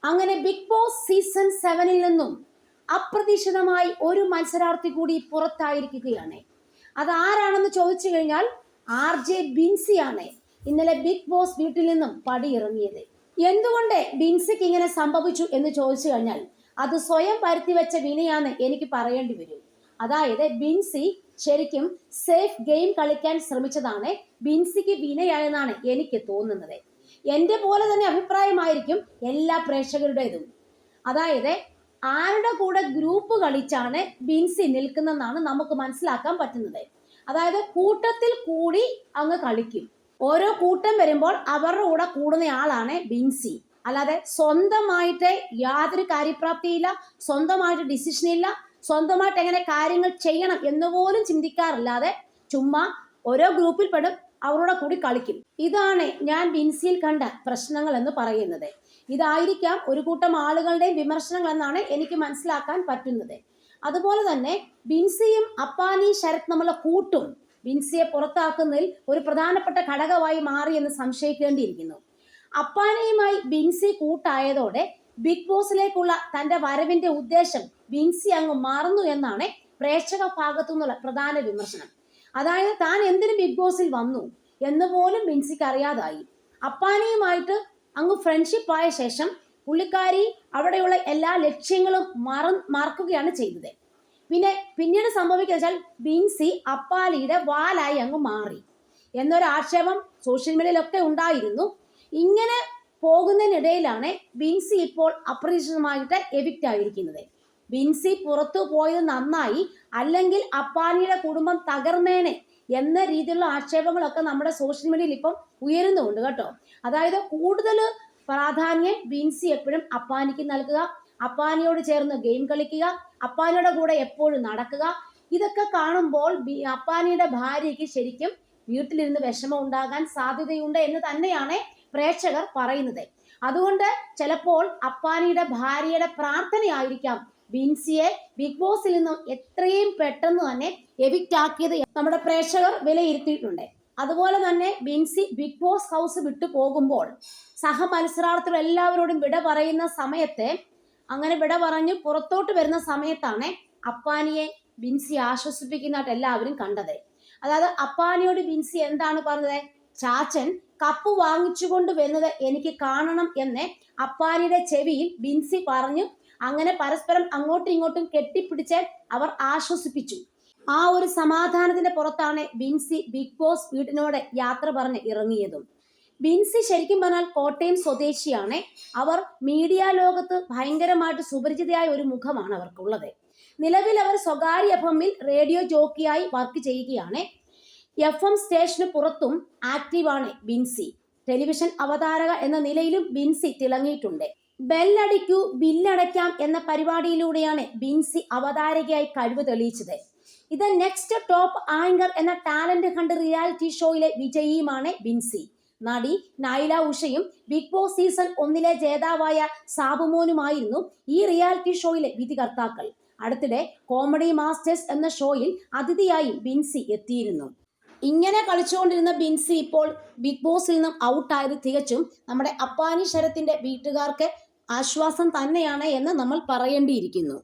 അങ്ങനെ big boss season 7 നിന്നും അപ്രതീക്ഷിതമായി ഒരു മത്സരാർത്ഥി കൂടി പുറത്തായിരിക്കുകയാണ്. അത് ആരാണെന്ന് ചോദിച്ചു കഴിഞ്ഞാൽ RJ ബിൻസിയാണ് ഇന്നലെ ബിഗ് ബോസ് വീട്ടിൽ നിന്നും പടിയിറങ്ങിയത്. എന്തുകൊണ്ട് ബിൻസിക്ക് ഇങ്ങനെ സംഭവിച്ചു എന്ന് ചോദിച്ചു കഴിഞ്ഞാൽ അത് സ്വയം വരുത്തി വെച്ച വിനയാന്ന് എനിക്ക് പറയേണ്ടി വരും. അതായത് ബിൻസി ശരിക്കും സേഫ് ഗെയിം കളിക്കാൻ ശ്രമിച്ചതാണ് ബിൻസിക്ക് വിനയായെന്നാണ് എനിക്ക് തോന്നുന്നത്. എന്റെ പോലെ തന്നെ അഭിപ്രായമായിരിക്കും എല്ലാ പ്രേക്ഷകരുടേതും. അതായത് ആരുടെ കൂടെ ഗ്രൂപ്പ് കളിച്ചാണ് ബിൻസി നിൽക്കുന്നതെന്നാണ് നമുക്ക് മനസ്സിലാക്കാൻ പറ്റുന്നത്. അതായത് കൂട്ടത്തിൽ കൂടി അങ്ങ് കളിക്കും. ഓരോ കൂട്ടം വരുമ്പോൾ അവരുടെ കൂടെ കൂടുന്ന ആളാണ് ബിൻസി. അല്ലാതെ സ്വന്തമായിട്ട് യാതൊരു കാര്യപ്രാപ്തിയില്ല, സ്വന്തമായിട്ട് ഡിസിഷൻ ഇല്ല, സ്വന്തമായിട്ട് എങ്ങനെ കാര്യങ്ങൾ ചെയ്യണം എന്നുപോലും ചിന്തിക്കാറില്ലാതെ ചുമ്മാ ഓരോ ഗ്രൂപ്പിൽ പെടും, അവരുടെ കൂടി കളിക്കും. ഇതാണ് ഞാൻ ബിൻസിയിൽ കണ്ട പ്രശ്നങ്ങൾ എന്ന് പറയുന്നത്. ഇതായിരിക്കാം ഒരു കൂട്ടം ആളുകളുടെയും വിമർശനങ്ങൾ എന്നാണ് എനിക്ക് മനസ്സിലാക്കാൻ പറ്റുന്നത്. അതുപോലെ തന്നെ ബിൻസിയും അപ്പാനി ശരത് നമ്മളെ കൂട്ടും ബിൻസിയെ പുറത്താക്കുന്നതിൽ ഒരു പ്രധാനപ്പെട്ട ഘടകമായി മാറി എന്ന് സംശയിക്കേണ്ടിയിരിക്കുന്നു. അപ്പാനിയുമായി ബിൻസി കൂട്ടായതോടെ ബിഗ് ബോസിലേക്കുള്ള തന്റെ വരവിന്റെ ഉദ്ദേശം ബിൻസി അങ്ങ് മറന്നു എന്നാണ് പ്രേക്ഷക ഭാഗത്തു നിന്നുള്ള പ്രധാന വിമർശനം. അതായത് താൻ എന്തിനു ബിഗ് ബോസിൽ വന്നു എന്ന് പോലും ബിൻസിക്ക് അറിയാതായി. അപ്പാനിയുമായിട്ട് അങ്ങ് ഫ്രണ്ട്ഷിപ്പ് ആയ ശേഷം പുള്ളിക്കാരി അവിടെയുള്ള എല്ലാ ലക്ഷ്യങ്ങളും മറക്കുകയാണ് ചെയ്തത്. പിന്നീട് സംഭവിക്കുക വെച്ചാൽ ബിൻസി അപ്പാലിയുടെ വാലായി അങ്ങ് മാറി എന്നൊരു ആക്ഷേപം സോഷ്യൽ മീഡിയയിലൊക്കെ ഉണ്ടായിരുന്നു. ഇങ്ങനെ പോകുന്നതിനിടയിലാണ് ബിൻസി ഇപ്പോൾ അപ്രതീക്ഷിതമായിട്ട് എവിക്റ്റ് ആയിരിക്കുന്നത്. ബിൻസി പുറത്തു പോയത് നന്നായി, അല്ലെങ്കിൽ അപ്പാനിയുടെ കുടുംബം തകർന്നേനെ എന്ന രീതിയിലുള്ള ആക്ഷേപങ്ങളൊക്കെ നമ്മുടെ സോഷ്യൽ മീഡിയയിൽ ഇപ്പം ഉയരുന്നുണ്ട് കേട്ടോ. അതായത് കൂടുതൽ പ്രാധാന്യം ബിൻസി എപ്പോഴും അപ്പാനിക്ക് നൽകുക, അപ്പാനിയോട് ചേർന്ന് ഗെയിം കളിക്കുക, അപ്പാനിയുടെ കൂടെ എപ്പോഴും നടക്കുക. ഇതൊക്കെ കാണുമ്പോൾ അപ്പാനിയുടെ ഭാര്യയ്ക്ക് ശരിക്കും വീട്ടിലിരുന്ന് വിഷമം ഉണ്ടാകാൻ സാധ്യതയുണ്ട് എന്ന് തന്നെയാണ് പ്രേക്ഷകർ പറയുന്നത്. അതുകൊണ്ട് ചിലപ്പോൾ അപ്പാനിയുടെ ഭാര്യയുടെ പ്രാർത്ഥനയായിരിക്കാം ബിൻസിയെ ബിഗ് ബോസിൽ നിന്നും എത്രയും പെട്ടെന്ന് തന്നെ എവിക്റ്റ് ആക്കിയത് നമ്മുടെ പ്രേക്ഷകർ വിലയിരുത്തിയിട്ടുണ്ട്. അതുപോലെ തന്നെ ബിൻസി ബിഗ് ബോസ് ഹൗസ് വിട്ടു പോകുമ്പോൾ സഹമത്സരാർത്ഥികൾ എല്ലാവരോടും വിട പറയുന്ന സമയത്ത്, അങ്ങനെ വിട പറഞ്ഞ് പുറത്തോട്ട് വരുന്ന സമയത്താണ് അപ്പാനിയെ ബിൻസി ആശ്വസിപ്പിക്കുന്നതായിട്ട് എല്ലാവരും കണ്ടത്. അതായത് അപ്പാനിയോട് ബിൻസി എന്താണ് പറഞ്ഞത്? ചാച്ചൻ കപ്പ് വാങ്ങിച്ചുകൊണ്ട് വരുന്നത് എനിക്ക് കാണണം എന്ന് അപ്പാനിയുടെ ചെവിയിൽ ബിൻസി പറഞ്ഞു. അങ്ങനെ പരസ്പരം അങ്ങോട്ടും ഇങ്ങോട്ടും കെട്ടിപ്പിടിച്ച് അവർ ആശ്വസിപ്പിച്ചു. ആ ഒരു സമാധാനത്തിന്റെ പുറത്താണ് ബിൻസി ബിഗ് ബോസ് വീട്ടിനോട് യാത്ര പറഞ്ഞ് ഇറങ്ങിയതും. ബിൻസി ശരിക്കും പറഞ്ഞാൽ കോട്ടയം സ്വദേശിയാണ്. അവർ മീഡിയ ലോകത്ത് ഭയങ്കരമായിട്ട് സുപരിചിതയായ ഒരു മുഖമാണ് അവർക്കുള്ളത്. നിലവിൽ അവർ സ്വകാര്യ എഫ്എമ്മിൽ റേഡിയോ ജോക്കിയായി വർക്ക് ചെയ്യുകയാണ്. FM സ്റ്റേഷന് പുറത്തും ആക്റ്റീവാണ് ബിൻസി. ടെലിവിഷൻ അവതാരക എന്ന നിലയിലും ബിൻസി തിളങ്ങിയിട്ടുണ്ട്. ബെല്ലടിക്കൂ ബില്ലടയ്ക്കാം എന്ന പരിപാടിയിലൂടെയാണ് ബിൻസി അവതാരകയായി കഴിവ് തെളിയിച്ചത്. ഇത് നെക്സ്റ്റ് ടോപ്പ് ആങ്കർ എന്ന ടാലന്റ് ഹണ്ട് റിയാലിറ്റി ഷോയിലെ വിജയിയുമാണ് ബിൻസി. നടി നൈല ഉഷയും ബിഗ് ബോസ് സീസൺ 1 ജേതാവായ സാബുമോനുമായിരുന്നു ഈ റിയാലിറ്റി ഷോയിലെ വിധികർത്താക്കൾ. അടുത്തിടെ കോമഡി മാസ്റ്റേഴ്സ് എന്ന ഷോയിൽ അതിഥിയായി ബിൻസി എത്തിയിരുന്നു. ഇങ്ങനെ കളിച്ചുകൊണ്ടിരുന്ന ബിൻസി ഇപ്പോൾ ബിഗ് ബോസിൽ നിന്നും ഔട്ടായത് തികച്ചും നമ്മുടെ അപ്പാനി ശരത്തിന്റെ വീട്ടുകാർക്ക് ആശ്വാസം തന്നെയാണ് എന്ന് നമ്മൾ പറയേണ്ടിയിരിക്കുന്നു.